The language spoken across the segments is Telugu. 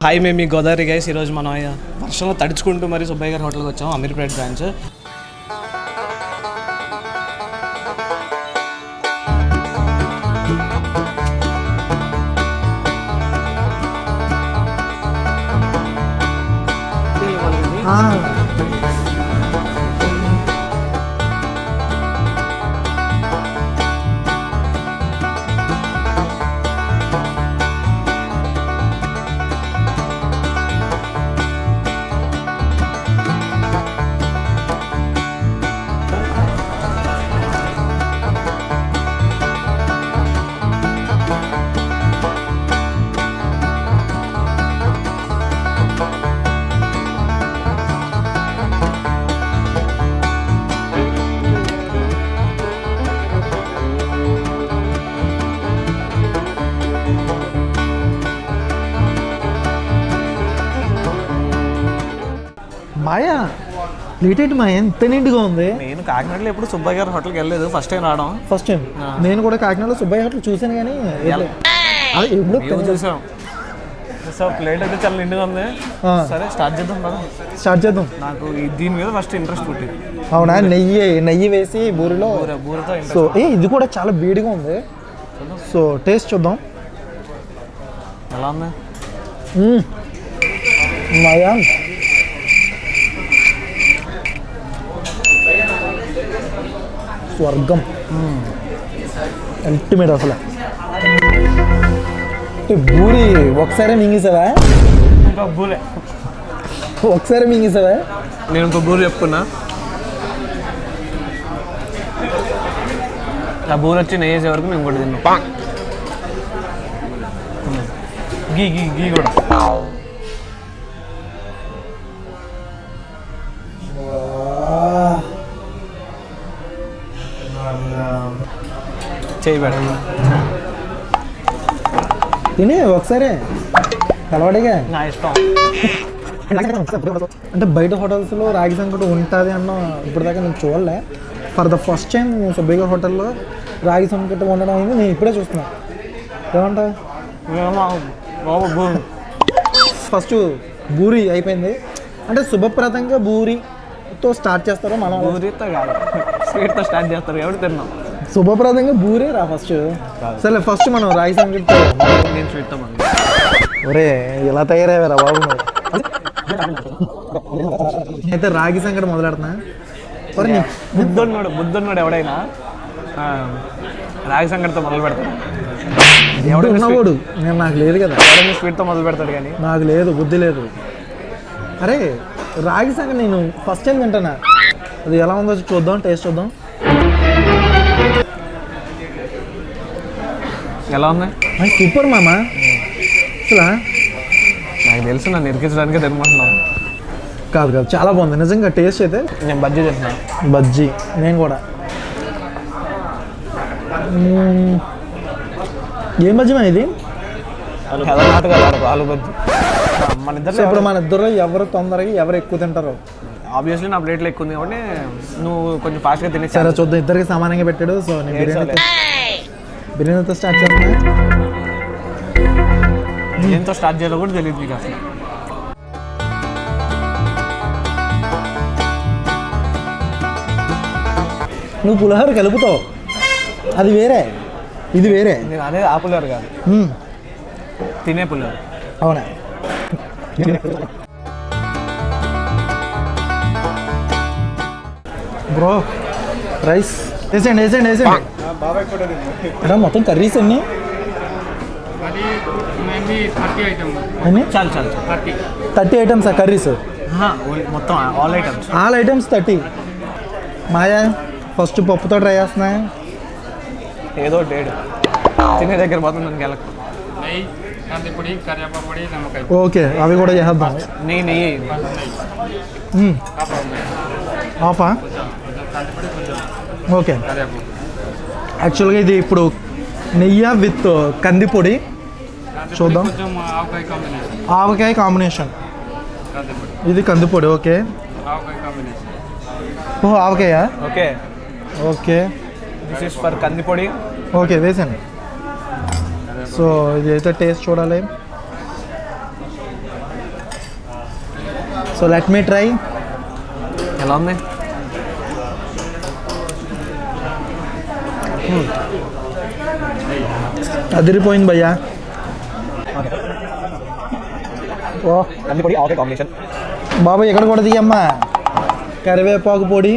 హాయ్, మేము మీ గోదావరి గైస్. ఈరోజు మనం వర్షంలో తడుచుకుంటూ మరి సుబ్బయ్య గారి హోటల్కి వచ్చాము, అమీర్పేట బ్రాంచ్. మాయా లేట్ ఏంటి మాయా ఎంత నీట్గా ఉంది. నేను కాకినాడలో ఎప్పుడు సుబ్బయ్య గారి హోటల్కి వెళ్ళలేదు, ఫస్ట్ టైం రావడం. ఫస్ట్ టైం నేను కూడా కాకినాడలో సుబ్బయ్య హోటల్ చూసాను కానీ అది ఎప్పుడు చూసాం. సో ప్లేట్ అయితే చాలా నిండుగా ఉంది. సరే స్టార్ట్ చేద్దాం. నాకు దీని మీద ఫస్ట్ ఇంట్రెస్ట్ పుట్టింది. అవునా? నెయ్యి వేసి బూరితో. సో ఇది కూడా చాలా వేడిగా ఉంది. సో టేస్ట్ చూద్దాం ఎలా ఉంది. మాయా స్వర్గం, అల్టిమేట్ అసలు. బూరి ఒకసారి మింగేసావా? ఒకసారి మింగేసావా? నేను ఇంకో బూరి చెప్పుకున్నా. ఆ బూరి వచ్చి నెయ్యి వేసే వరకు మేము కూడా తిన్నాం. గీ కూడా చేయబెడ తినే ఒకసారి కలవాడిగా. నా ఇష్టం. అంటే బయట హోటల్స్లో రాగి సంకటి ఉంటుంది అన్న ఇప్పటిదాకా నేను చూడలే. For the first time Subbaiah హోటల్లో రాగి సంకటి ఉండడం అయింది నేను ఇప్పుడే చూస్తున్నా. ఏమంటా? ఫస్ట్ బూరి అయిపోయింది అంటే శుభప్రదంగా బూరితో స్టార్ట్ చేస్తారో మనం. బూరితో కాదు, స్వీట్తో స్టార్ట్ చేస్తారు కాబట్టి తిన్నాం. శుభప్రదంగా బూరే రా ఫస్ట్. సరే ఫస్ట్ మనం రాగి సంకటితో. నేను స్వీట్తో ఒరే ఇలా తయారయ్యారా బాబు. అయితే రాగి సంకటి మొదలెడుతున్నా. బుద్ధున్నాడు ఎవడైనా రాగి సంకటితో మొదలు పెడతాడు. ఎవడన్నాడు? నేను నాకు లేదు కదా. ఎవడైనా స్వీట్తో మొదలు పెడతాడు కానీ నాకు లేదు, బుద్ధి లేదు. అరే రాగి సంకటి నేను ఫస్ట్ టైం తింటానా. అది ఎలా ఉందో చూద్దాం, టేస్ట్ చూద్దాం. ఎలా ఉంది? సూపర్ మామ. అసలు నాకు తెలుసు, నన్ను ఇరికించడానికే తినమంటున్నాను. కాదు చాలా బాగుంది నిజంగా టేస్ట్ అయితే. నేను బజ్జీ తింటున్నాను. బజ్జీ నేను కూడా. ఏం బజ్జీ మా ఇది? ఆలు బజ్జీ. ఇప్పుడు మన ఇద్దరు ఎవరు తొందరగా ఎవరు ఎక్కువ తింటారు? ఆబ్వియస్లీ నా ప్లేట్లో ఎక్కువ ఉంది కాబట్టి నువ్వు కొంచెం ఫాస్ట్గా తినేసి. సరే చూద్దాం, ఇద్దరికి సమానంగా పెట్టాడు. సో నేను బిర్యానీతో స్టార్ట్ చేస్తున్నా. దేంతో స్టార్ట్ చేయాలో కూడా తెలియదు మీకు అసలు. నువ్వు పులిహోర కలుపుతావు, అది వేరే, ఇది వేరే. నేను అదే ఆ పులిహోర కాదు, తినే పులిహోర. అవునా? బ్రో రైస్ వేసేయండి. అంటే మొత్తం కర్రీస్ అన్నీ చాలు 30 ఐటమ్స్ కర్రీస్ మొత్తం ఆల్ ఐటమ్స్ 30. మాయా ఫస్ట్ పప్పుతో ట్రై చేస్తున్నా. ఏదో డేడ్ తినే దగ్గర పోతుంది దానికి వెళ్ళకు. ఓకే అవి కూడా చేద్దాం. నెయ్యి ఆఫా? ఓకే. యాక్చువల్గా ఇది ఇప్పుడు నెయ్యి విత్ కందిపొడి చూద్దాం. ఆవకాయ కాంబినేషన్. ఇది కందిపొడి. ఓకే. ఓ ఆవకాయ. Okay okay. This is for కందిపొడి. ఓకే వేసాను. సో ఇది అయితే టేస్ట్ చూడాలి. So let me try. ఎలా ఉంది? అదిరిపోయింది భయ్యా. ఓ కందిపొడి ఆవకాయ కాంబినేషన్. బాబాయ్ ఎక్కడ కూడా దిగమ్మా. కరివేపాకు పొడి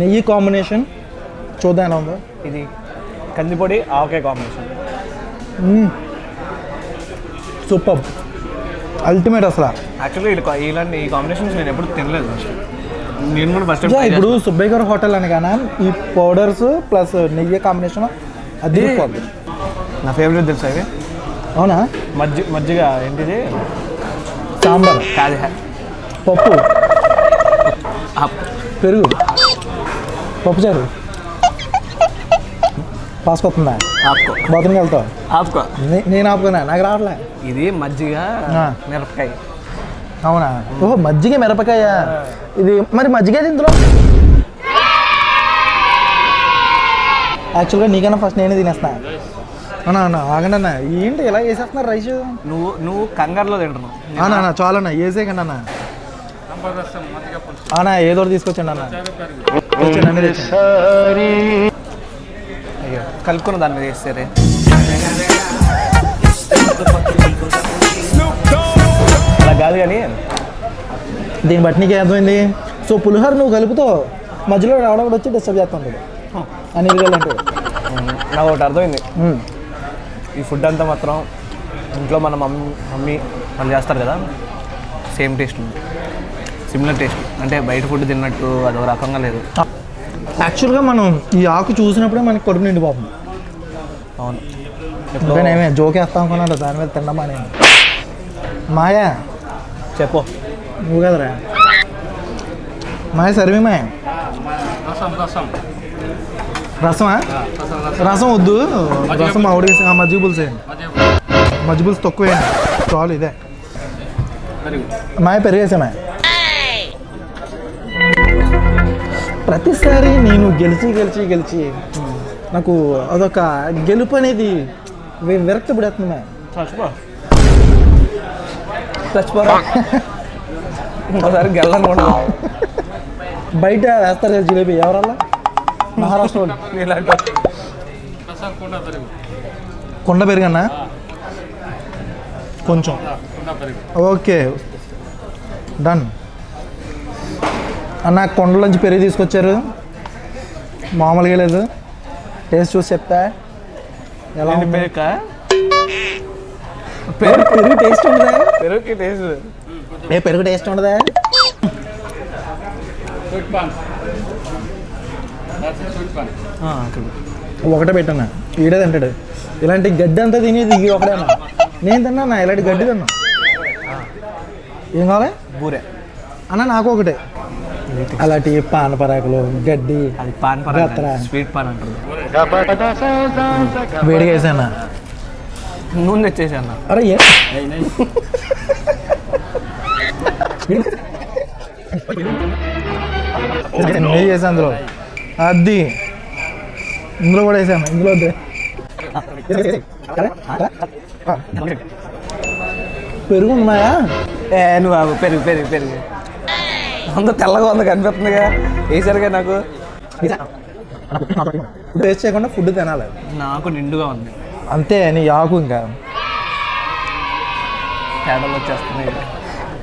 నెయ్యి కాంబినేషన్ చూద్దాం ఎలా ఉందో. ఇది కందిపొడి ఆవకాయ కాంబినేషన్. సూపర్, అల్టిమేట్ అసలు. యాక్చువల్లీ ఇలాంటి ఈ కాంబినేషన్స్ నేను ఎప్పుడు తినలేదు. నేను కూడా ఫస్ట్ టైం ఇప్పుడు సుబ్బయ్య గారు హోటల్ అనగానే ఈ పౌడర్స్ ప్లస్ నెయ్యి కాంబినేషన్ అది నా ఫేవరెట్ తెలుసా ఇవి. అవునా? మజ్జిగ ఏంటిది? సాంబార్ కాదు, పప్పు పెరుగు పప్పుచారు పాసుకొస్తుందా? ఆపుకో, బాత్రూమ్కి వెళ్తావు? ఆపుకో. నేను ఆపుకున్నా, నాకు రావట్లే. ఇది మజ్జిగ మిరపకాయ. అవునా? ఓహో మజ్జిగ మిరపకాయ. ఇది మరి మజ్జిగ ఇందులో యాక్చువల్గా నీకన్నా ఫస్ట్ నేనే తినేస్తా. అన్నా అన్న ఆగండి అన్న, ఏంటి ఎలా వేసేస్తున్నారు రైస్? నువ్వు కంగారులో తింటున్నావు. అన్న చాలన్నా వేసేయకండి అన్న. అన్న ఏదో తీసుకొచ్చండి అన్న. అయ్యో కలుపుకున్న దాని మీద వేస్తారే. అలా కాదు కానీ దీన్ని బట్టి నీకు అర్థమైంది. సో పులిహోర నువ్వు కలుపుతావు, మధ్యలో రావడం కూడా వచ్చి డిస్టర్బ్ చేస్తుంటాడు అని అంటే నాకు ఒకటి అర్థమైంది. ఈ ఫుడ్ అంతా మాత్రం ఇంట్లో మన మమ్మీ వాళ్ళు చేస్తారు కదా, సేమ్ టేస్ట్ ఉంది, సిమిలర్ టేస్ట్. అంటే బయట ఫుడ్ తిన్నట్టు అదొక రకంగా లేదు. యాక్చువల్గా మనం ఈ ఆకు చూసినప్పుడే మనకి కడుపు నిండిపోతుంది. అవును, ఇంకా నేమే జోకేస్తాం అనుకున్నాడు దాని మీద తిన్నమా. నేను మాయా చెప్పు. నువ్వు కదరా మాయ సర్వీ మాయ. రసమా? రసం వద్దు, రసం ఆవిడ మజ్జిగ పులుసు వేయండి. మజ్జిగ పులుసు తక్కువ వేయండి చాలు. ఇదే మాయ పెరిగేసా మాయ. ప్రతిసారి నేను గెలిచి నాకు అదొక గెలుపు అనేది విరక్తి పడుతుంది మాయ. చచ్చిపోరా ఇంకోసారి గెలనుకోండి. బయట వేస్తారు కదా జిలేబీ, ఎవరల్లా మహారాష్ట్ర వాళ్ళు. కొండ పెరుగన్నా కొంచెం. ఓకే డన్ అన్న. కొండలోంచి పెరుగు తీసుకొచ్చారు, మామూలుగా లేదు. టేస్ట్ చూసి చెప్తా ఎలా ఉంది. పెరుగు టేస్ట్ ఉండదా? పెరుగుకి టేస్ట్ పెరుగు టేస్ట్ ఉండదా? ఒకటే పెట్టన్నా, ఈడే తింటాడు. ఇలాంటి గడ్డి అంతా తినేది ఇది ఒకడేనా? నేను తిన్నా ఇలాంటి గడ్డి తిన్నా. ఏం కావాలి? బూరే అన్న నాకు ఒకటే. అలాంటి పాన్ పరాకులు గడ్డి అది పాన్ పరాకు, స్వీట్ పాన్ అంటారు. వేడిగా వేసానా? నూనె తెచ్చేసి అన్న. అరే నెయ్యి వేసా అందులో, అది ఇందులో కూడా వేసాను. ఇందులో పెరుగు ఉన్నాయా? నువ్వు పెరుగు పెరుగు పెరుగు అంత తెల్లగా ఉంది కనిపిస్తుందిగా, వేసారుగా. నాకు టేస్ట్ చేయకుండా ఫుడ్ తినాలి. నాకు నిండుగా ఉంది అంతే. నీ ఆకు ఇంకా తేడాలు వచ్చేస్తున్నాయి.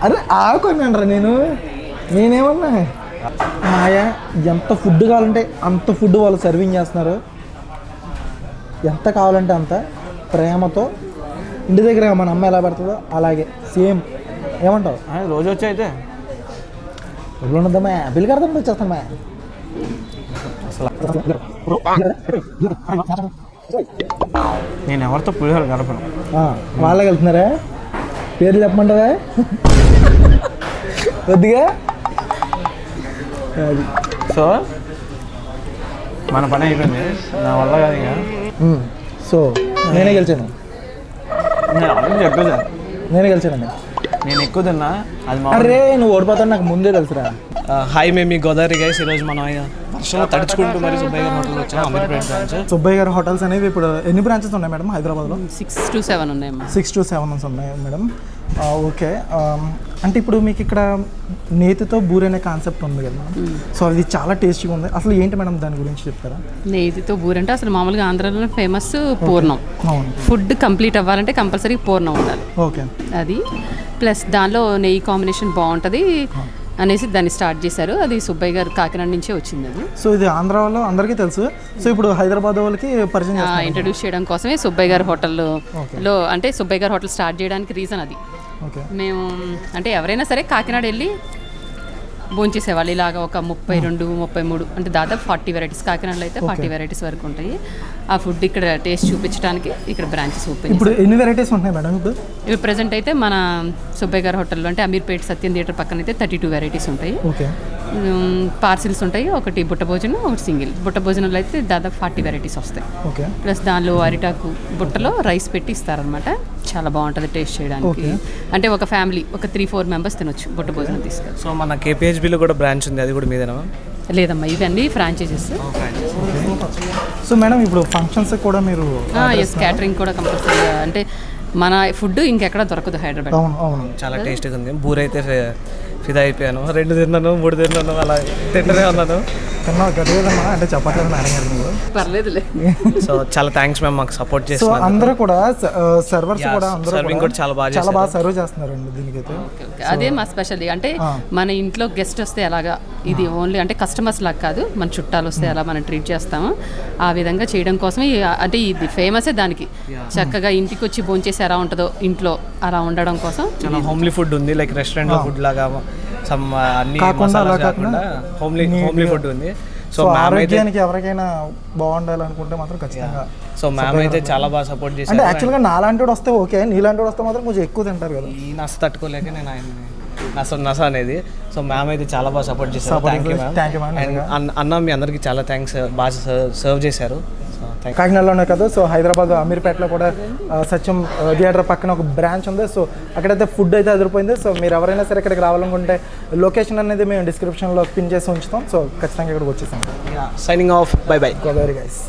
అరే ఆకు అన్నానరా నేనేమన్నా. మాయా ఎంత ఫుడ్ కావాలంటే అంత ఫుడ్ వాళ్ళు సర్వింగ్ చేస్తున్నారు. ఎంత కావాలంటే అంత ప్రేమతో. ఇంటి దగ్గర మన అమ్మ ఎలా పెడుతుందో అలాగే సేమ్. ఏమంటావు? రోజు వచ్చి అయితే ఎప్పుడు ఉండద్దమ్మా, బిల్లు కడతాం వచ్చేస్తామ్మా. నేను ఎవరితో పులిహోర గడపను. వాళ్ళకి వెళ్తున్నారా? పేర్లు చెప్పమంటారా? కొద్దిగా సో మన పని అయిపోయింది, నా వల్ల కాదు ఇక. సో నేనే గెలిచాను. నేను ఆల్రెడీ చెప్పేదా, నేనే గెలిచానండి. నేను ఎక్కువ తిన్నా. అది అరే నువ్వు ఓడిపోతాను నాకు ముందే తెలుసురా. హాయ్ మేము మీ గోదావరి గైస్. ఈరోజు మనం వర్షంలో తడుచుకుంటూ మరి సుబ్బయ్య గారి హోటల్ వచ్చాం, అమీర్పేట బ్రాంచ్. సుబ్బయ్య గారి హోటల్స్ అనేవి ఇప్పుడు ఎన్ని బ్రాంచెస్ ఉన్నాయి మేడం హైదరాబాద్లో? 6 to 7 ఉన్నాయమ్మా. 6 to 7 ఉన్నాయి మేడం. ఓకే, అంటే ఇప్పుడు మీకు ఇక్కడ నేతితో బూరె అనే కాన్సెప్ట్ ఉంది కదా మేడం, సో అది చాలా టేస్టీగా ఉంది. అసలు ఏంటి మేడం దాని గురించి చెప్తారా? నేతితో బూరె అంటే అసలు మామూలుగా ఆంధ్రాలో ఫేమస్ పూర్ణం. అవును. ఫుడ్ కంప్లీట్ అవ్వాలంటే కంపల్సరీ పూర్ణం ఉండాలి. ఓకే. అది ప్లస్ దానిలో నెయ్యి కాంబినేషన్ బాగుంటుంది అనేసి దాన్ని స్టార్ట్ చేశారు. అది సుబ్బయ్య గారు కాకినాడ నుంచే వచ్చింది అది. సో ఇది ఆంధ్రాలో అందరికీ తెలుసు, సో ఇప్పుడు హైదరాబాద్ వాళ్ళకి పరిచయం ఇంట్రడ్యూస్ చేయడం కోసమే సుబ్బయ్య గారి హోటల్లో అంటే సుబ్బయ్య గారి హోటల్ స్టార్ట్ చేయడానికి రీజన్ అది. ఓకే. మేము అంటే ఎవరైనా సరే కాకినాడ వెళ్ళి భోంచేసేవాళ్ళు ఇలాగ ఒక 32, 33 అంటే దాదాపు 40 వెరైటీస్, కాకినాడలో అయితే 40 వెరైటీస్ వరకు ఉంటాయి. ఆ ఫుడ్ ఇక్కడ టేస్ట్ చూపించడానికి ఇక్కడ బ్రాంచెస్ ఓపెన్. ఇప్పుడు ఎన్ని వెరైటీస్ ఉంటాయి మేడం ఇప్పుడు ప్రెసెంట్ అయితే మన సుబ్బయ్య గారి హోటల్లో అంటే అమీర్పేట సత్యం థియేటర్ పక్కన అయితే 32 వెరైటీస్ ఉంటాయి. ఓకే. పార్సిల్స్ ఉంటాయి, ఒకటి బుట్ట భోజనం, ఒకటి సింగిల్. బుట్ట భోజనంలో అయితే దాదాపు 40 వెరైటీస్ వస్తాయి. ఓకే. ప్లస్ దానిలో అరిటాకు బుట్టలో రైస్ పెట్టి ఇస్తారనమాట. చాలా బాగుంటుంది టేస్ట్ చేయడానికి. అంటే ఒక ఫ్యామిలీ ఒక 3-4 మెంబర్స్ తినొచ్చు బుట్ట భోజనం తీసుకెళ్ళి. సో మన కేపీహెచ్బిలో కూడా బ్రాంచ్ ఉంది, అది కూడా మీదేనా? లేదమ్మా, ఇవన్నీ ఫ్రాంచైజెస్. సో మేడం ఇప్పుడు ఫంక్షన్స్ కూడా మీరు ఎస్, క్యాటరింగ్ కూడా కంపల్సరీగా. అంటే మన ఫుడ్ ఇంకెక్కడ దొరకదు హైదరాబాద్. అవును అవును, చాలా టేస్టీగా ఉంది. బూర అయితే ఫిదా అయిపోయాను, 2 తిన్నాను, 3 తిన్నాను, అలా తింటూనే ఉన్నాను. తిన్నా గదేదమ్మా అంటే చెప్పట్లేదు మేడం గారు మీరు. పర్లేదులే. సో చాలా థ్యాంక్స్ మ్యామ్ మాకు సపోర్ట్ సో చేస్తున్నారు. అందరూ కూడా సర్వర్స్ కూడా అందరూ సర్వింగ్ కూడా చాలా బాగా సర్వ్ చేస్తున్నారండి దీనికైతే. అదే మా స్పెషాలిటీ. అంటే మన ఇంట్లో గెస్ట్ వస్తే ఎలాగా, ఇది ఓన్లీ అంటే కస్టమర్స్ లాగా కాదు, మన చుట్టాలు వస్తే ఎలా మనం ట్రీట్ చేస్తాము ఆ విధంగా చేయడం కోసమే. అంటే ఇది ఫేమసే దానికి. చక్కగా ఇంటికి వచ్చి భోంచేసి ఎలా ఉంటుందో ఇంట్లో అలా ఉండడం కోసం చాలా హోమ్లీ ఫుడ్ ఉంది, లైక్ రెస్టారెంట్లో ఫుడ్ లాగా అన్ని మసాలాస్ కాకుండా హోమ్లీ ఫుడ్ ఉంది. సో ఆరోగ్యానికి ఎవరికైనా బాగుండాలనుకుంటే మాత్రం ఖచ్చితంగా. సో మ్యామ్ అయితే చాలా బాగా సపోర్ట్ చేశారు. అంటే యాక్చువల్గా నాలాంటి వస్తే ఓకే, నీలాంటి వస్తే మాత్రం కొంచెం ఎక్కువ తింటారు కదా. ఈ నస తట్టుకోలేక నేను ఆయన నస అనేది. సో మ్యామ్ అయితే చాలా బాగా సపోర్ట్ చేశారు. Thank you ma'am. అండ్ అన్న మీ అందరికీ చాలా థ్యాంక్స్, బాగా సర్వ్ చేశారు. కాకినాడలోనే కదా, సో హైదరాబాద్ అమీర్పేటలో కూడా సత్యం థియేటర్ పక్కన ఒక బ్రాంచ్ ఉంది. సో అక్కడైతే ఫుడ్ అయితే అదిరిపోయింది. సో మీరు ఎవరైనా సరే ఇక్కడికి రావాలనుకుంటే లొకేషన్ అనేది మేము డిస్క్రిప్షన్లో పిన్ చేసి ఉంచుతాం. సో ఖచ్చితంగా ఇక్కడికి వచ్చేసాం. Signing off, by by. Godavari guys.